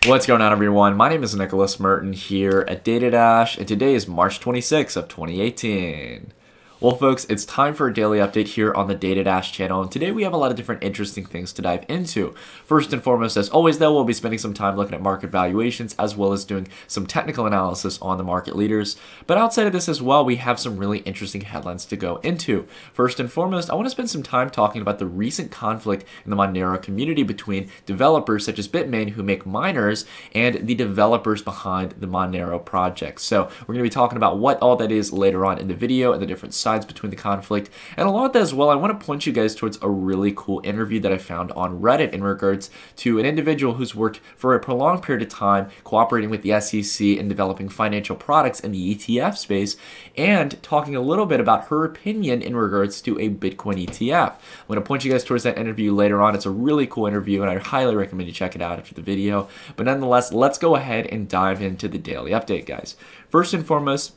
What's going on, everyone? My name is Nicholas Merton here at DataDash, and today is March 26th of 2018. Well, folks, it's time for a daily update here on the DataDash channel, and today we have a lot of different interesting things to dive into. First and foremost, as always, though, we'll be spending some time looking at market valuations as well as doing some technical analysis on the market leaders. But outside of this as well, we have some really interesting headlines to go into. First and foremost, I want to spend some time talking about the recent conflict in the Monero community between developers such as Bitmain, who make miners, and the developers behind the Monero project. So we're going to be talking about what all that is later on in the video and the different sides between the conflict. And along with that as well, I want to point you guys towards a really cool interview that I found on Reddit in regards to an individual who's worked for a prolonged period of time cooperating with the SEC in developing financial products in the ETF space, and talking a little bit about her opinion in regards to a Bitcoin ETF. I'm going to point you guys towards that interview later on. It's a really cool interview, and I highly recommend you check it out after the video. But nonetheless, let's go ahead and dive into the daily update, guys. First and foremost,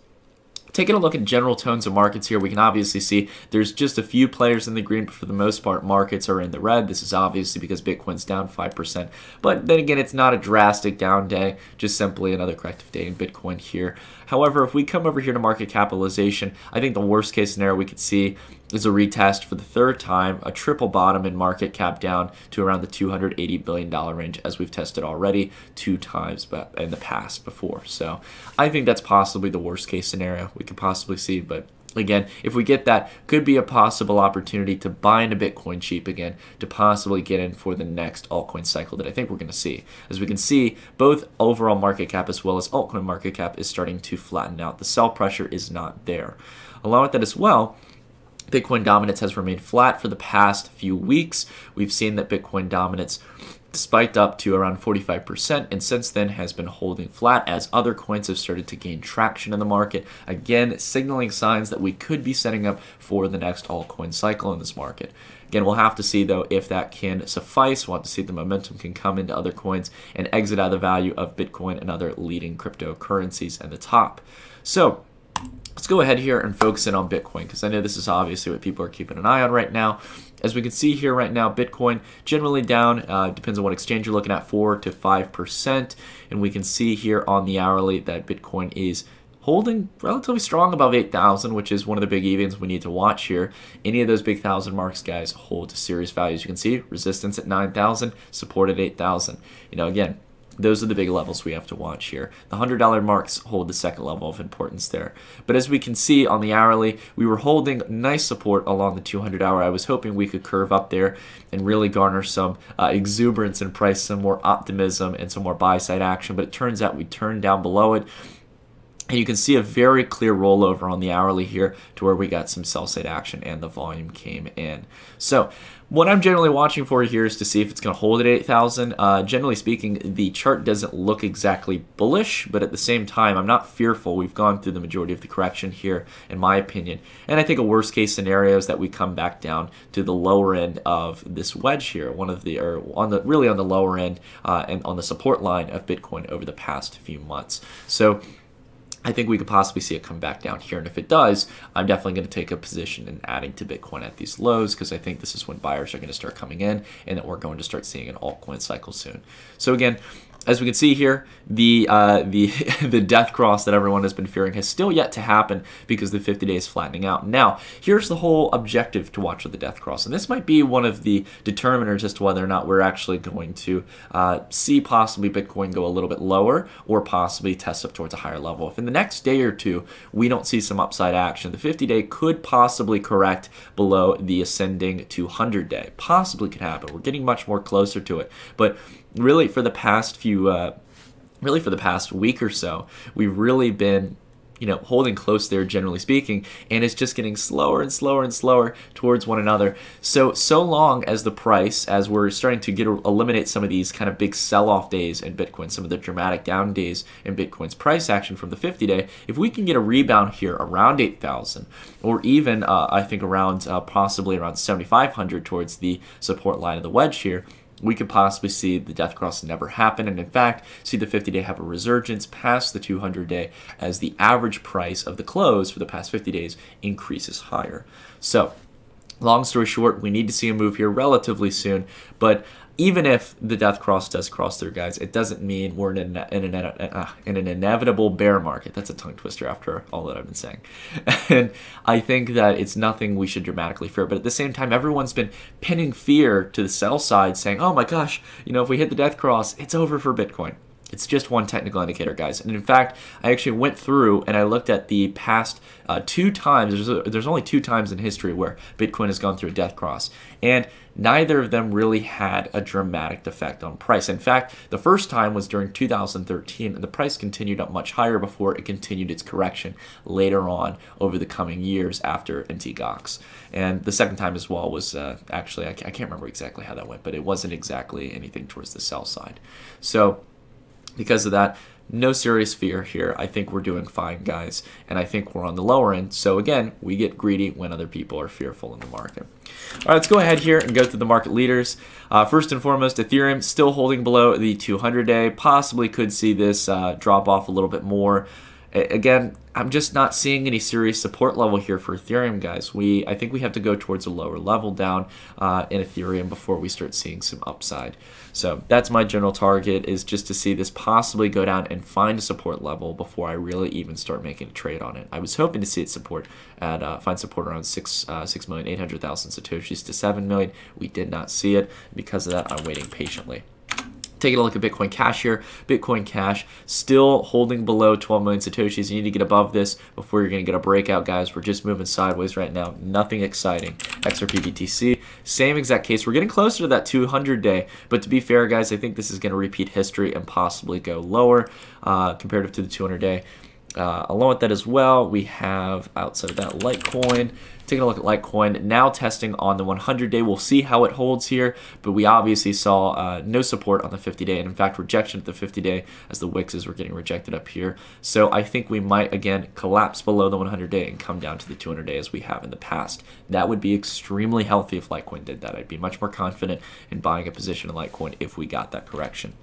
taking a look at general tones of markets here, we can obviously see there's just a few players in the green, but for the most part, markets are in the red. This is obviously because Bitcoin's down 5%. But then again, it's not a drastic down day, just simply another corrective day in Bitcoin here. However, if we come over here to market capitalization, I think the worst case scenario we could see is a retest for the third time, a triple bottom in market cap down to around the $280 billion range, as we've tested already 2 times in the past before. So I think that's possibly the worst case scenario we could possibly see. But again, if we get that, could be a possible opportunity to buy into Bitcoin cheap again, to possibly get in for the next altcoin cycle that I think we're going to see. As we can see, both overall market cap as well as altcoin market cap is starting to flatten out. The sell pressure is not there. Along with that as well, Bitcoin dominance has remained flat for the past few weeks. We've seen that Bitcoin dominance spiked up to around 45%, and since then has been holding flat as other coins have started to gain traction in the market, again signaling signs that we could be setting up for the next altcoin cycle in this market. Again, we'll have to see, though, if that can suffice. We'll have to see if the momentum can come into other coins and exit out of the value of Bitcoin and other leading cryptocurrencies at the top. So let's go ahead here and focus in on Bitcoin, because I know this is obviously what people are keeping an eye on right now. As we can see here right now, Bitcoin generally down, depends on what exchange you're looking at, 4 to 5%. And we can see here on the hourly that Bitcoin is holding relatively strong above 8,000, which is one of the big evens we need to watch here. Any of those big 1,000 marks, guys, hold serious values. You can see resistance at 9,000, support at 8,000. You know, again, those are the big levels we have to watch here. The $100 marks hold the second level of importance there. But as we can see on the hourly, we were holding nice support along the 200 hour. I was hoping we could curve up there and really garner some exuberance in price, some more optimism, and some more buy-side action. But it turns out we turned down below it. And you can see a very clear rollover on the hourly here to where we got some sell-side action and the volume came in. So what I'm generally watching for here is to see if it's going to hold at 8,000. Generally speaking, the chart doesn't look exactly bullish, but at the same time, I'm not fearful. We've gone through the majority of the correction here, in my opinion. And I think a worst-case scenario is that we come back down to the lower end of this wedge here, really on the lower end and on the support line of Bitcoin over the past few months. So I think we could possibly see it come back down here, and if it does, I'm definitely going to take a position in adding to Bitcoin at these lows, because I think this is when buyers are going to start coming in, and that we're going to start seeing an altcoin cycle soon. So again, as we can see here, the death cross that everyone has been fearing has still yet to happen, because the 50-day is flattening out. Now, here's the whole objective to watch with the death cross, and this might be one of the determiners as to whether or not we're actually going to see possibly Bitcoin go a little bit lower or possibly test up towards a higher level. If in the next day or two we don't see some upside action, the 50-day could possibly correct below the ascending 200-day. Possibly could happen. We're getting much more closer to it, but really for the past week or so, we've really been, holding close there, generally speaking, and it's just getting slower and slower and slower towards one another. So long as the price, as we're starting to eliminate some of these kind of big sell-off days in Bitcoin, some of the dramatic down days in Bitcoin's price action from the 50-day, if we can get a rebound here around 8,000, or even I think around possibly around 7,500 towards the support line of the wedge here, we could possibly see the death cross never happen, and in fact see the 50-day have a resurgence past the 200-day as the average price of the close for the past 50 days increases higher. So Long story short, we need to see a move here relatively soon, but even if the death cross does cross through, guys, it doesn't mean we're in an inevitable bear market. That's a tongue twister after all that I've been saying. And I think that it's nothing we should dramatically fear. But at the same time, everyone's been pinning fear to the sell side, saying, oh my gosh, if we hit the death cross, it's over for Bitcoin. It's just one technical indicator, guys. And in fact, I actually went through and I looked at the past 2 times. There's only 2 times in history where Bitcoin has gone through a death cross. And neither of them really had a dramatic effect on price. In fact, the first time was during 2013, and the price continued up much higher before it continued its correction later on over the coming years after MT-Gox. And the second time as well was actually, I can't remember exactly how that went, but it wasn't exactly anything towards the sell side. So because of that, no serious fear here. I think we're doing fine, guys, and I think we're on the lower end. So again, we get greedy when other people are fearful in the market. All right, let's go ahead here and go through the market leaders. First and foremost, Ethereum still holding below the 200-day. Possibly could see this drop off a little bit more. Again, I'm just not seeing any serious support level here for Ethereum, guys. I think we have to go towards a lower level down in Ethereum before we start seeing some upside. So that's my general target, is just to see this possibly go down and find a support level before I really even start making a trade on it. I was hoping to see it find support around 6,800,000 Satoshis to 7 million. We did not see it. Because of that, I'm waiting patiently. Taking a look at Bitcoin Cash here. Bitcoin Cash still holding below 12 million Satoshis. You need to get above this before you're going to get a breakout, guys. We're just moving sideways right now. Nothing exciting. XRP BTC, same exact case. We're getting closer to that 200-day. But to be fair, guys, I think this is going to repeat history and possibly go lower comparative to the 200-day. Along with that as well, we have outside of that Litecoin. Taking a look at Litecoin, now testing on the 100-day. We'll see how it holds here, but we obviously saw no support on the 50-day, and in fact rejection at the 50-day as the wixes were getting rejected up here. So I think we might again collapse below the 100-day and come down to the 200-day as we have in the past. That would be extremely healthy if Litecoin did that. I'd be much more confident in buying a position in Litecoin if we got that correction.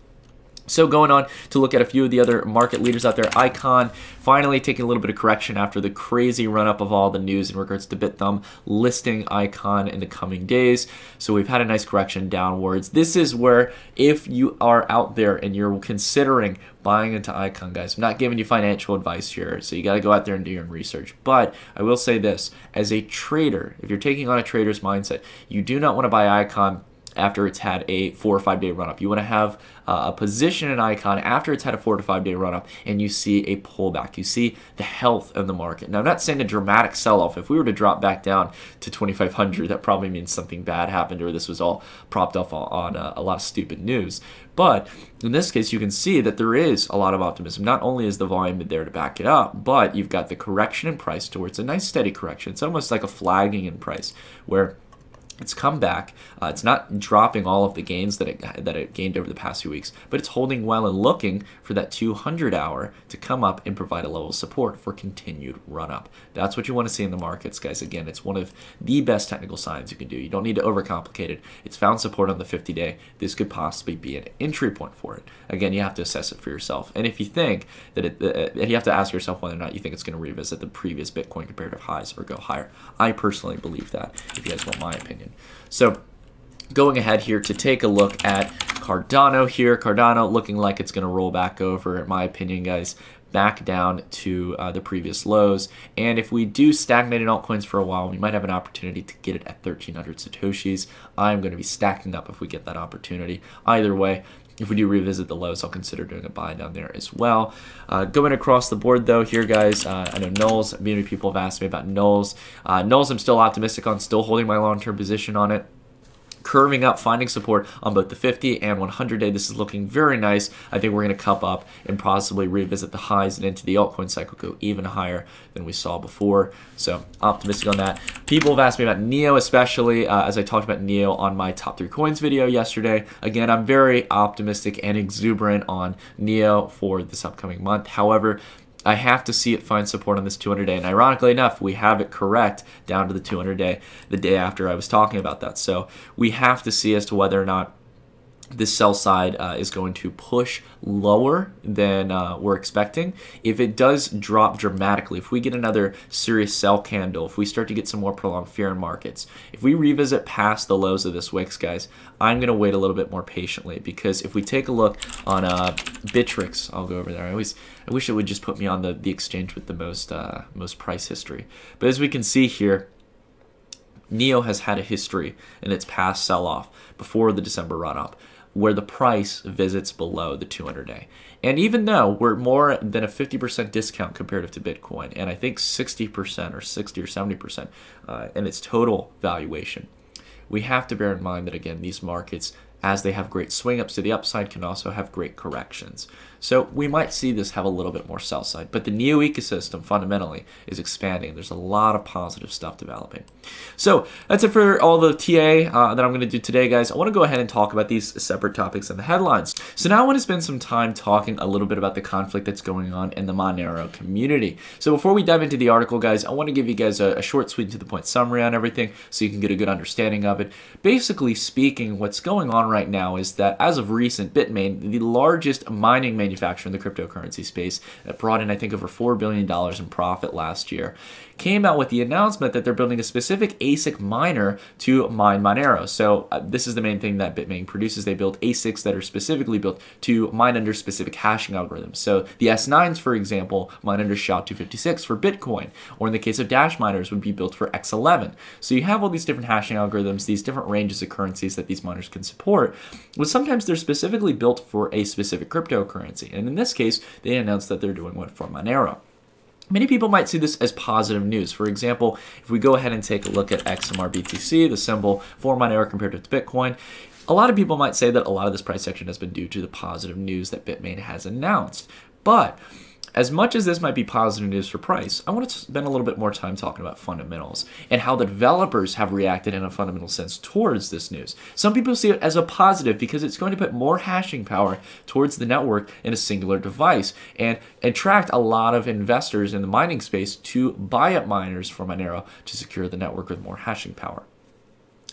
So going on to look at a few of the other market leaders out there, Icon finally taking a little bit of correction after the crazy run-up of all the news in regards to BitThumb listing Icon in the coming days. So we've had a nice correction downwards. This is where if you are out there and you're considering buying into Icon, guys, I'm not giving you financial advice here, so you got to go out there and do your own research. But I will say this, as a trader, if you're taking on a trader's mindset, you do not want to buy Icon after it's had a 4 or 5 day run up. You want to have a position in Icon after it's had a 4 to 5 day run up and you see a pullback. You see the health of the market. Now, I'm not saying a dramatic sell off. If we were to drop back down to 2,500, that probably means something bad happened or this was all propped up on a lot of stupid news. But in this case, you can see that there is a lot of optimism. Not only is the volume there to back it up, but you've got the correction in price towards a nice steady correction. It's almost like a flagging in price where it's come back. It's not dropping all of the gains that it gained over the past few weeks, but it's holding well and looking for that 200-hour to come up and provide a level of support for continued run-up. That's what you want to see in the markets, guys. Again, it's one of the best technical signs you can do. You don't need to overcomplicate it. It's found support on the 50-day. This could possibly be an entry point for it. Again, you have to assess it for yourself. And if you think that you have to ask yourself whether or not you think it's going to revisit the previous Bitcoin comparative highs or go higher. I personally believe that, if you guys want my opinion. So going ahead here to take a look at Cardano here. Cardano looking like it's going to roll back over, in my opinion, guys, back down to the previous lows. And if we do stagnate in altcoins for a while, we might have an opportunity to get it at 1,300 Satoshis. I'm going to be stacking up if we get that opportunity. Either way, if we do revisit the lows, I'll consider doing a buy down there as well. Going across the board, though, here, guys, I know Nulls. Many people have asked me about Nulls. Nulls, I'm still optimistic on, still holding my long-term position on it. Curving up, finding support on both the 50 and 100-day. This is looking very nice. I think we're going to cup up and possibly revisit the highs and into the altcoin cycle, go even higher than we saw before. So optimistic on that. People have asked me about NEO, especially as I talked about NEO on my top 3 coins video yesterday. Again, I'm very optimistic and exuberant on NEO for this upcoming month. However, I have to see it find support on this 200-day. And ironically enough, we have it correct down to the 200-day the day after I was talking about that. So we have to see as to whether or not this sell side is going to push lower than we're expecting. If it does drop dramatically, if we get another serious sell candle, if we start to get some more prolonged fear in markets, if we revisit past the lows of this wicks, guys, I'm going to wait a little bit more patiently, because if we take a look on Bittrex, I'll go over there. I wish it would just put me on the exchange with the most price history. But as we can see here, NEO has had a history in its past sell-off before the December run-up, where the price visits below the 200-day. And even though we're more than a 50% discount comparative to Bitcoin, and I think 60% or 60 or 70% in its total valuation, we have to bear in mind that, again, these markets, as they have great swing ups to the upside, can also have great corrections. So we might see this have a little bit more sell side, but the NEO ecosystem fundamentally is expanding. There's a lot of positive stuff developing. So that's it for all the TA that I'm going to do today, guys. I want to go ahead and talk about these separate topics in the headlines. So now I want to spend some time talking a little bit about the conflict that's going on in the Monero community. So before we dive into the article, guys, I want to give you guys a short, sweet, to the point summary on everything so you can get a good understanding of it. Basically speaking, what's going on right now is that as of recent, Bitmain, the largest mining manufacturer in the cryptocurrency space, that brought in, I think, over $4 billion in profit last year, came out with the announcement that they're building a specific ASIC miner to mine Monero. So this is the main thing that Bitmain produces. They build ASICs that are specifically built to mine under specific hashing algorithms. So the S9s, for example, mine under SHA-256 for Bitcoin, or in the case of Dash miners, would be built for X11. So you have all these different hashing algorithms, these different ranges of currencies that these miners can support, but sometimes they're specifically built for a specific cryptocurrency. And in this case, they announced that they're doing one for Monero. Many people might see this as positive news. For example, if we go ahead and take a look at XMR-BTC, the symbol for Monero compared to Bitcoin, a lot of people might say that a lot of this price action has been due to the positive news that Bitmain has announced. But as much as this might be positive news for price, I want to spend a little bit more time talking about fundamentals and how the developers have reacted in a fundamental sense towards this news. Some people see it as a positive because it's going to put more hashing power towards the network in a singular device and attract a lot of investors in the mining space to buy up miners for Monero to secure the network with more hashing power.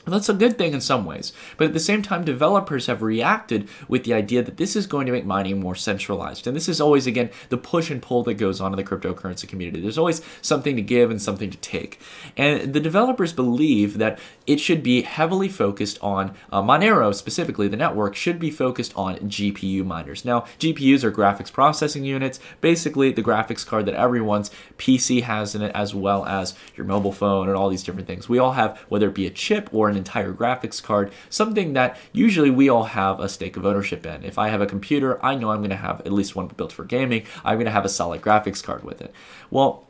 That's a good thing in some ways, but at the same time, developers have reacted with the idea that this is going to make mining more centralized. And this is always, again, the push and pull that goes on in the cryptocurrency community. There's always something to give and something to take. And the developers believe that it should be heavily focused on Monero, specifically the network, should be focused on GPU miners. Now, GPUs are graphics processing units, basically the graphics card that everyone's PC has in it, as well as your mobile phone and all these different things. We all have, whether it be a chip or an entire graphics card, something that usually we all have a stake of ownership in. If I have a computer, I know I'm going to have at least one built for gaming. I'm going to have a solid graphics card with it. Well,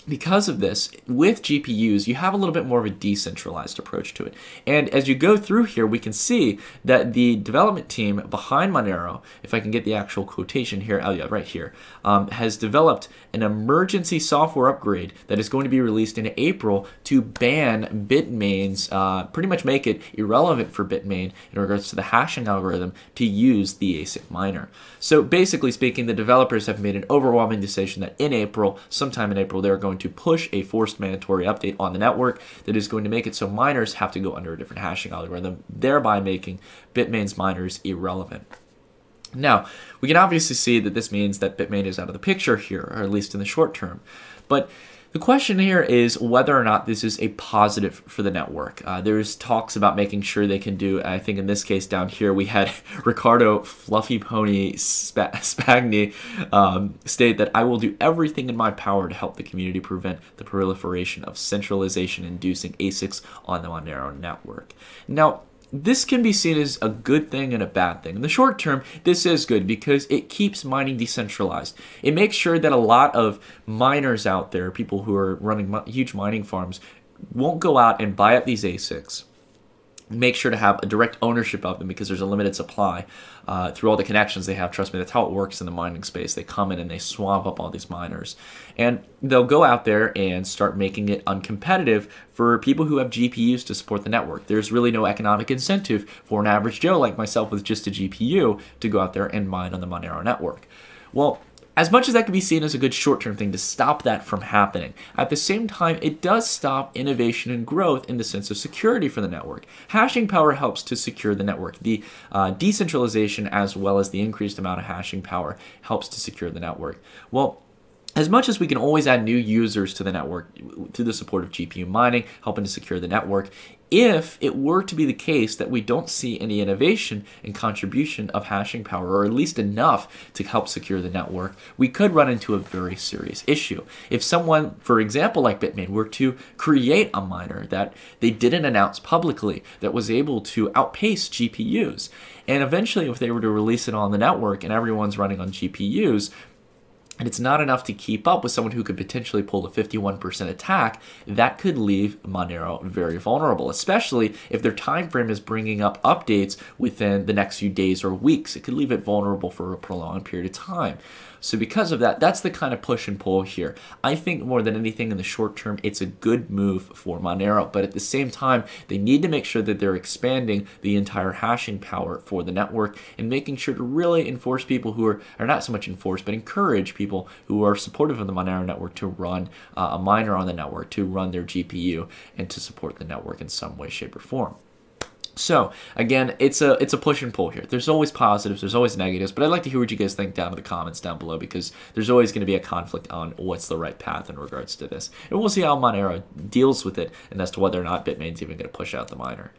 because of this, with GPUs, you have a little bit more of a decentralized approach to it. And as you go through here, we can see that the development team behind Monero, if I can get the actual quotation here, oh yeah, right here, has developed an emergency software upgrade that is going to be released in April to ban Bitmain's, pretty much make it irrelevant for Bitmain in regards to the hashing algorithm to use the ASIC miner. So basically speaking, the developers have made an overwhelming decision that in April, sometime in April, they're going to push a forced mandatory update on the network that is going to make it so miners have to go under a different hashing algorithm, thereby making Bitmain's miners irrelevant. Now, we can obviously see that this means that Bitmain is out of the picture here, or at least in the short term. But the question here is whether or not this is a positive for the network. There's talks about making sure they can do, I think in this case down here, we had Ricardo Fluffy Pony Spagni state that I will do everything in my power to help the community prevent the proliferation of centralization-inducing ASICs on the Monero network. Now, this can be seen as a good thing and a bad thing. In the short term, this is good because it keeps mining decentralized. It makes sure that a lot of miners out there, people who are running huge mining farms, won't go out and buy up these ASICs. Make sure to have a direct ownership of them because there's a limited supply through all the connections they have. Trust me, that's how it works in the mining space. They come in and they swamp up all these miners. And they'll go out there and start making it uncompetitive for people who have GPUs to support the network. There's really no economic incentive for an average Joe like myself with just a GPU to go out there and mine on the Monero network. Well, as much as that can be seen as a good short-term thing to stop that from happening, at the same time, it does stop innovation and growth in the sense of security for the network. Hashing power helps to secure the network. The decentralization as well as the increased amount of hashing power helps to secure the network. Well, as much as we can always add new users to the network through the support of GPU mining, helping to secure the network, if it were to be the case that we don't see any innovation and contribution of hashing power, or at least enough to help secure the network, we could run into a very serious issue. If someone, for example, like Bitmain, were to create a miner that they didn't announce publicly that was able to outpace GPUs, and eventually if they were to release it on the network and everyone's running on GPUs, and it's not enough to keep up with someone who could potentially pull a 51% attack, that could leave Monero very vulnerable, especially if their time frame is bringing up updates within the next few days or weeks. It could leave it vulnerable for a prolonged period of time. So because of that, that's the kind of push and pull here. I think more than anything in the short term, it's a good move for Monero, but at the same time, they need to make sure that they're expanding the entire hashing power for the network and making sure to really enforce people who are not so much enforce, but encourage people who are supportive of the Monero network to run a miner on the network, to run their GPU, and to support the network in some way, shape, or form. So again, it's a push and pull here. There's always positives, there's always negatives, but I'd like to hear what you guys think down in the comments down below, because there's always going to be a conflict on what's the right path in regards to this. And we'll see how Monero deals with it, and as to whether or not Bitmain's even going to push out the miner.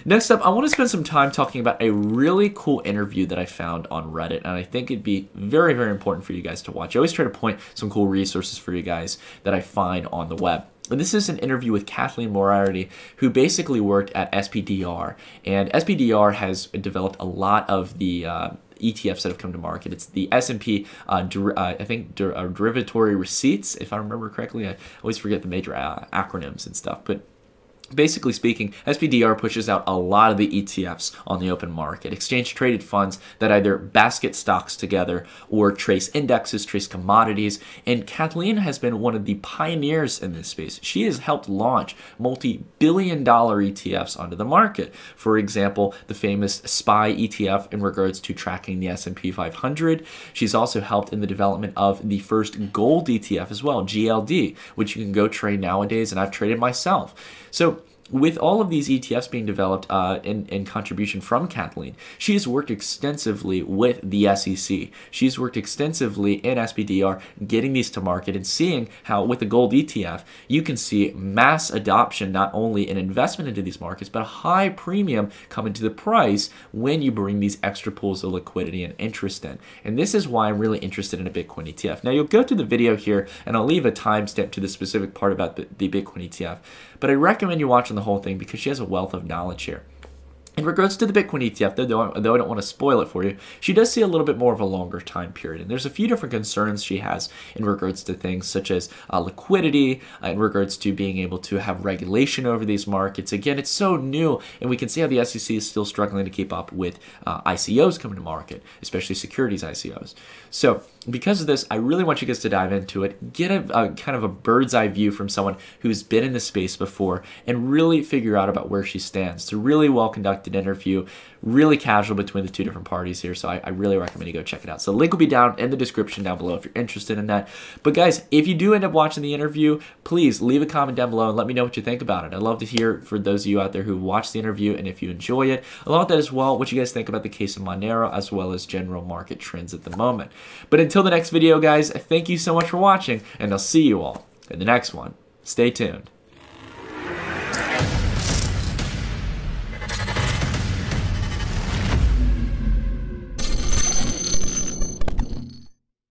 Next up, I want to spend some time talking about a really cool interview that I found on Reddit, and I think it'd be very, very important for you guys to watch. I always try to point some cool resources for you guys that I find on the web. And this is an interview with Kathleen Moriarty, who basically worked at SPDR. And SPDR has developed a lot of the ETFs that have come to market. It's the S&P, derivatory receipts, if I remember correctly. I always forget the major acronyms and stuff. But basically speaking, SPDR pushes out a lot of the ETFs on the open market, exchange-traded funds that either basket stocks together or trace indexes, trace commodities, and Kathleen has been one of the pioneers in this space. She has helped launch multi-billion-dollar ETFs onto the market. For example, the famous SPY ETF in regards to tracking the S&P 500. She's also helped in the development of the first gold ETF as well, GLD, which you can go trade nowadays, and I've traded myself. So with all of these ETFs being developed in contribution from Kathleen, she has worked extensively with the SEC. She's worked extensively in SPDR getting these to market and seeing how with the gold ETF, you can see mass adoption, not only in investment into these markets, but a high premium coming to the price when you bring these extra pools of liquidity and interest in. And this is why I'm really interested in a Bitcoin ETF. Now you'll go through the video here and I'll leave a timestamp to the specific part about the Bitcoin ETF, but I recommend you watching the whole thing because she has a wealth of knowledge here. In regards to the Bitcoin ETF, though I don't want to spoil it for you, she does see a little bit more of a longer time period. And there's a few different concerns she has in regards to things such as liquidity, in regards to being able to have regulation over these markets. Again, it's so new, and we can see how the SEC is still struggling to keep up with ICOs coming to market, especially securities ICOs. So because of this, I really want you guys to dive into it, get a kind of a bird's eye view from someone who's been in the space before, and really figure out about where she stands. It's a really well-conducted interview, really casual between the two different parties here, so I really recommend you go check it out. So the link will be down in the description down below if you're interested in that. But guys, if you do end up watching the interview, please leave a comment down below and let me know what you think about it. I'd love to hear for those of you out there who watched the interview, and if you enjoy it, along with that as well, what you guys think about the case of Monero as well as general market trends at the moment. But until the next video, guys, thank you so much for watching, and I'll see you all in the next one. Stay tuned.